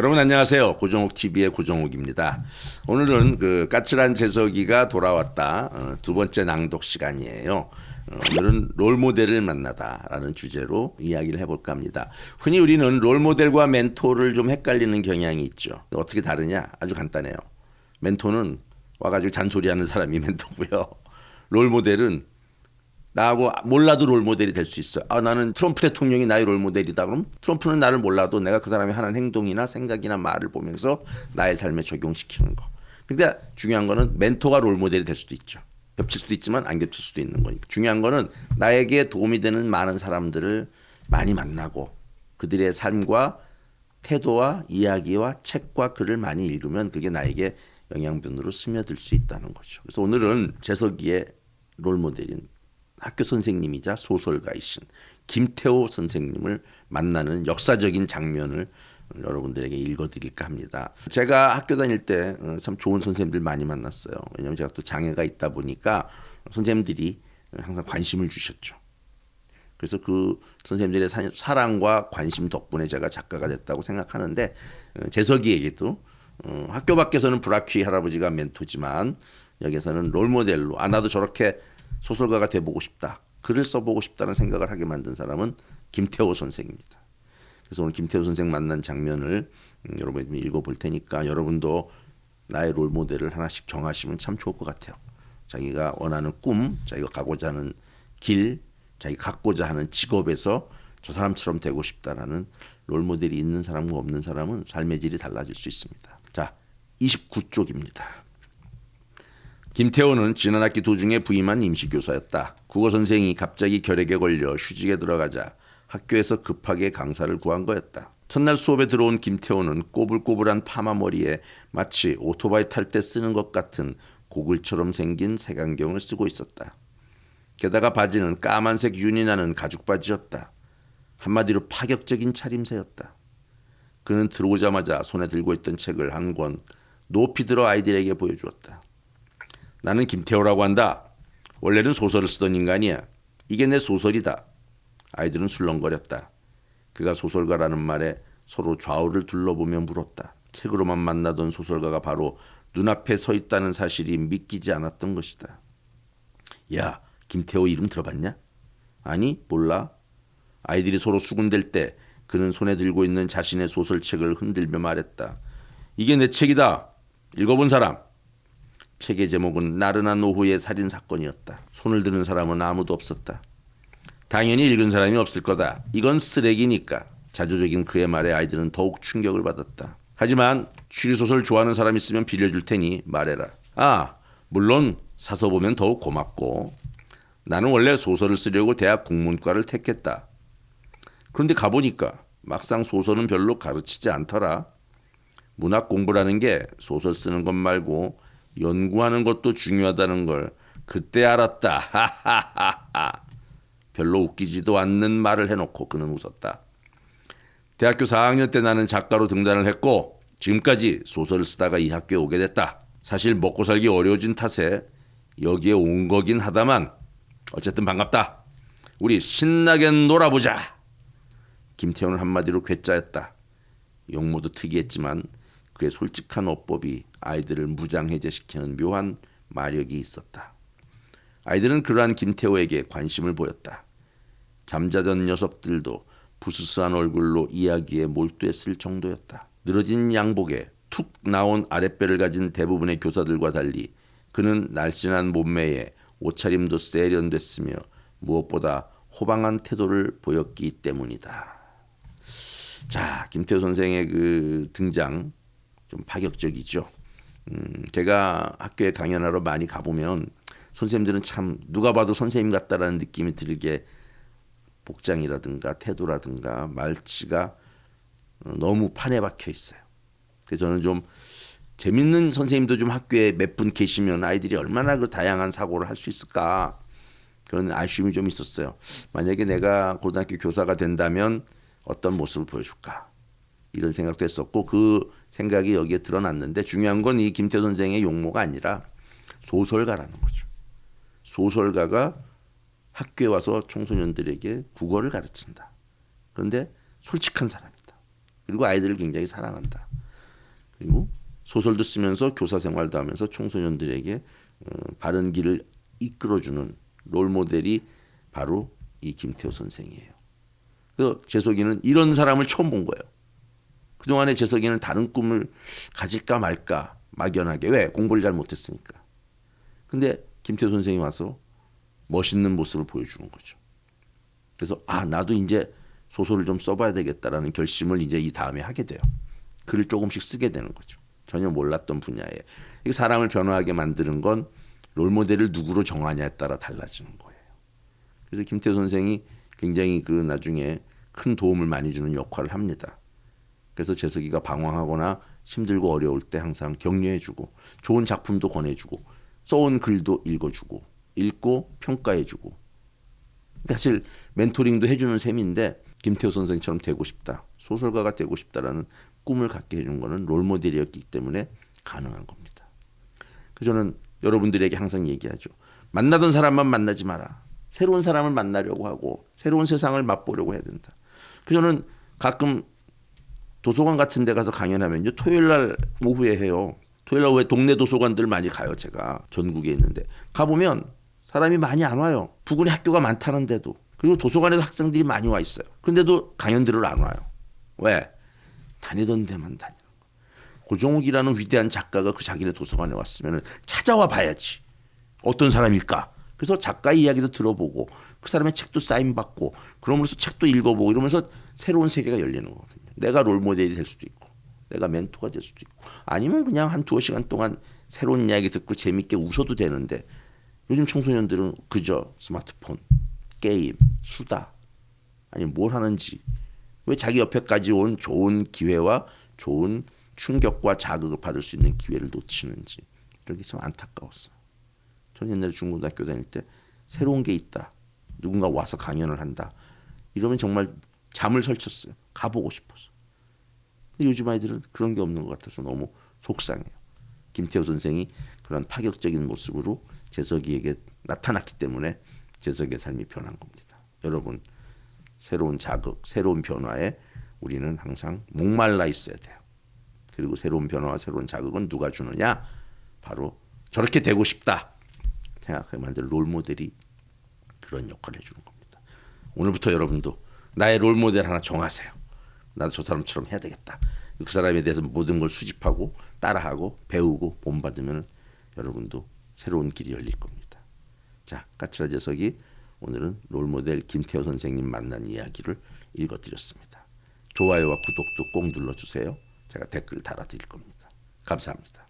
여러분 안녕하세요. 고정옥 TV의 고정옥입니다. 오늘은 그 까칠한 재석이가 돌아왔다. 두 번째 낭독 시간이에요. 오늘은 롤모델을 만나다라는 주제로 이야기를 해볼까 합니다. 흔히 우리는 롤모델과 멘토를 좀 헷갈리는 경향이 있죠. 어떻게 다르냐? 아주 간단해요. 멘토는 와가지고 잔소리하는 사람이 멘토고요. 롤모델은 나하고 몰라도 롤모델이 될 수 있어요. 나는 트럼프 대통령이 나의 롤모델이다. 그럼 트럼프는 나를 몰라도 내가 그 사람이 하는 행동이나 생각이나 말을 보면서 나의 삶에 적용시키는 거. 근데 중요한 거는 멘토가 롤모델이 될 수도 있죠. 겹칠 수도 있지만 안 겹칠 수도 있는 거니까. 중요한 거는 나에게 도움이 되는 많은 사람들을 많이 만나고 그들의 삶과 태도와 이야기와 책과 글을 많이 읽으면 그게 나에게 영양분으로 스며들 수 있다는 거죠. 그래서 오늘은 재석이의 롤모델인 학교 선생님이자 소설가이신 김태호 선생님을 만나는 역사적인 장면을 여러분들에게 읽어드릴까 합니다. 제가 학교 다닐 때 참 좋은 선생님들 많이 만났어요. 왜냐하면 제가 또 장애가 있다 보니까 선생님들이 항상 관심을 주셨죠. 그래서 그 선생님들의 사랑과 관심 덕분에 제가 작가가 됐다고 생각하는데 재석이에게도 학교 밖에서는 브라키 할아버지가 멘토지만 여기서는 롤모델로 나도 저렇게 소설가가 돼보고 싶다. 글을 써보고 싶다는 생각을 하게 만든 사람은 김태호 선생입니다. 그래서 오늘 김태호 선생 만난 장면을 여러분이 읽어볼 테니까 여러분도 나의 롤모델을 하나씩 정하시면 참 좋을 것 같아요. 자기가 원하는 꿈, 자기가 가고자 하는 길, 자기가 갖고자 하는 직업에서 저 사람처럼 되고 싶다라는 롤모델이 있는 사람과 없는 사람은 삶의 질이 달라질 수 있습니다. 자, 29쪽입니다. 김태호는 지난 학기 도중에 부임한 임시교사였다. 국어선생이 갑자기 결핵에 걸려 휴직에 들어가자 학교에서 급하게 강사를 구한 거였다. 첫날 수업에 들어온 김태호는 꼬불꼬불한 파마머리에 마치 오토바이 탈 때 쓰는 것 같은 고글처럼 생긴 색안경을 쓰고 있었다. 게다가 바지는 까만색 윤이 나는 가죽 바지였다. 한마디로 파격적인 차림새였다. 그는 들어오자마자 손에 들고 있던 책을 한 권 높이 들어 아이들에게 보여주었다. 나는 김태호라고 한다. 원래는 소설을 쓰던 인간이야. 이게 내 소설이다. 아이들은 술렁거렸다. 그가 소설가라는 말에 서로 좌우를 둘러보며 물었다. 책으로만 만나던 소설가가 바로 눈앞에 서 있다는 사실이 믿기지 않았던 것이다. 야, 김태호 이름 들어봤냐? 아니, 몰라. 아이들이 서로 수군댈 때 그는 손에 들고 있는 자신의 소설책을 흔들며 말했다. 이게 내 책이다. 읽어본 사람. 책의 제목은 나른한 오후의 살인사건이었다. 손을 드는 사람은 아무도 없었다. 당연히 읽은 사람이 없을 거다. 이건 쓰레기니까. 자조적인 그의 말에 아이들은 더욱 충격을 받았다. 하지만 추리소설 좋아하는 사람 있으면 빌려줄 테니 말해라. 물론 사서 보면 더욱 고맙고. 나는 원래 소설을 쓰려고 대학 국문과를 택했다. 그런데 가보니까 막상 소설은 별로 가르치지 않더라. 문학 공부라는 게 소설 쓰는 것 말고 연구하는 것도 중요하다는 걸 그때 알았다. 하하하하. 별로 웃기지도 않는 말을 해놓고 그는 웃었다. 대학교 4학년 때 나는 작가로 등단을 했고 지금까지 소설을 쓰다가 이 학교에 오게 됐다. 사실 먹고 살기 어려워진 탓에 여기에 온 거긴 하다만 어쨌든 반갑다. 우리 신나게 놀아보자. 김태호는 한마디로 괴짜였다. 용모도 특이했지만 그의 솔직한 어법이 아이들을 무장해제시키는 묘한 마력이 있었다. 아이들은 그러한 김태호에게 관심을 보였다. 잠자던 녀석들도 부스스한 얼굴로 이야기에 몰두했을 정도였다. 늘어진 양복에 툭 나온 아랫배를 가진 대부분의 교사들과 달리 그는 날씬한 몸매에 옷차림도 세련됐으며 무엇보다 호방한 태도를 보였기 때문이다. 자, 김태호 선생의 그 등장 좀 파격적이죠. 제가 학교에 강연하러 많이 가보면 선생님들은 참 누가 봐도 선생님 같다라는 느낌이 들게 복장이라든가 태도라든가 말치가 너무 판에 박혀 있어요. 그래서 저는 좀 재밌는 선생님도 좀 학교에 몇 분 계시면 아이들이 얼마나 그 다양한 사고를 할 수 있을까 그런 아쉬움이 좀 있었어요. 만약에 내가 고등학교 교사가 된다면 어떤 모습을 보여줄까 이런 생각도 했었고 그 생각이 여기에 드러났는데 중요한 건 이 김태호 선생의 용모가 아니라 소설가라는 거죠. 소설가가 학교에 와서 청소년들에게 국어를 가르친다. 그런데 솔직한 사람이다. 그리고 아이들을 굉장히 사랑한다. 그리고 소설도 쓰면서 교사 생활도 하면서 청소년들에게 바른 길을 이끌어주는 롤 모델이 바로 이 김태호 선생이에요. 그래서 재석이는 이런 사람을 처음 본 거예요. 그동안에 재석이는 다른 꿈을 가질까 말까 막연하게. 왜? 공부를 잘 못했으니까. 근데 김태호 선생이 와서 멋있는 모습을 보여주는 거죠. 그래서 나도 이제 소설을 좀 써봐야 되겠다라는 결심을 이제 이 다음에 하게 돼요. 글을 조금씩 쓰게 되는 거죠. 전혀 몰랐던 분야에. 이게 사람을 변화하게 만드는 건 롤모델을 누구로 정하냐에 따라 달라지는 거예요. 그래서 김태호 선생이 굉장히 그 나중에 큰 도움을 많이 주는 역할을 합니다. 그래서 재석이가 방황하거나 힘들고 어려울 때 항상 격려해주고 좋은 작품도 권해주고 써온 글도 읽어주고 읽고 평가해주고 사실 멘토링도 해주는 셈인데 김태호 선생처럼 되고 싶다. 소설가가 되고 싶다라는 꿈을 갖게 해준 거는 롤모델이었기 때문에 가능한 겁니다. 그래서 저는 여러분들에게 항상 얘기하죠. 만나던 사람만 만나지 마라. 새로운 사람을 만나려고 하고 새로운 세상을 맛보려고 해야 된다. 그래서 저는 가끔 도서관 같은 데 가서 강연하면요. 토요일 날 오후에 해요. 토요일 날 오후에 동네 도서관들 많이 가요. 제가 전국에 있는데. 가보면 사람이 많이 안 와요. 부근에 학교가 많다는데도. 그리고 도서관에도 학생들이 많이 와 있어요. 그런데도 강연 들으러 안 와요. 왜? 다니던 데만 다니는 거예요. 고종욱이라는 위대한 작가가 그 자기네 도서관에 왔으면 찾아와 봐야지. 어떤 사람일까? 그래서 작가 이야기도 들어보고 그 사람의 책도 사인받고 그러면서 책도 읽어보고 이러면서 새로운 세계가 열리는 거거든요. 내가 롤모델이 될 수도 있고 내가 멘토가 될 수도 있고 아니면 그냥 한 두어 시간 동안 새로운 이야기 듣고 재밌게 웃어도 되는데 요즘 청소년들은 그저 스마트폰, 게임, 수다 아니 뭘 하는지 왜 자기 옆에까지 온 좋은 기회와 좋은 충격과 자극을 받을 수 있는 기회를 놓치는지 이런 게 참 안타까웠어요. 저는 옛날에 중고등학교 다닐 때 새로운 게 있다. 누군가 와서 강연을 한다. 이러면 정말 잠을 설쳤어요. 가보고 싶어서. 근데 요즘 아이들은 그런 게 없는 것 같아서 너무 속상해요. 김태호 선생이 그런 파격적인 모습으로 재석이에게 나타났기 때문에 재석이의 삶이 변한 겁니다. 여러분 새로운 자극, 새로운 변화에 우리는 항상 목말라 있어야 돼요. 그리고 새로운 변화와 새로운 자극은 누가 주느냐? 바로 저렇게 되고 싶다 생각하게 만들 롤모델이 그런 역할을 해주는 겁니다. 오늘부터 여러분도 나의 롤모델 하나 정하세요. 나도 저 사람처럼 해야 되겠다. 그 사람에 대해서 모든 걸 수집하고 따라하고 배우고 본받으면 여러분도 새로운 길이 열릴 겁니다. 자, 까칠한 재석이 오늘은 롤모델 김태호 선생님 만난 이야기를 읽어드렸습니다. 좋아요와 구독도 꼭 눌러주세요. 제가 댓글 달아드릴 겁니다. 감사합니다.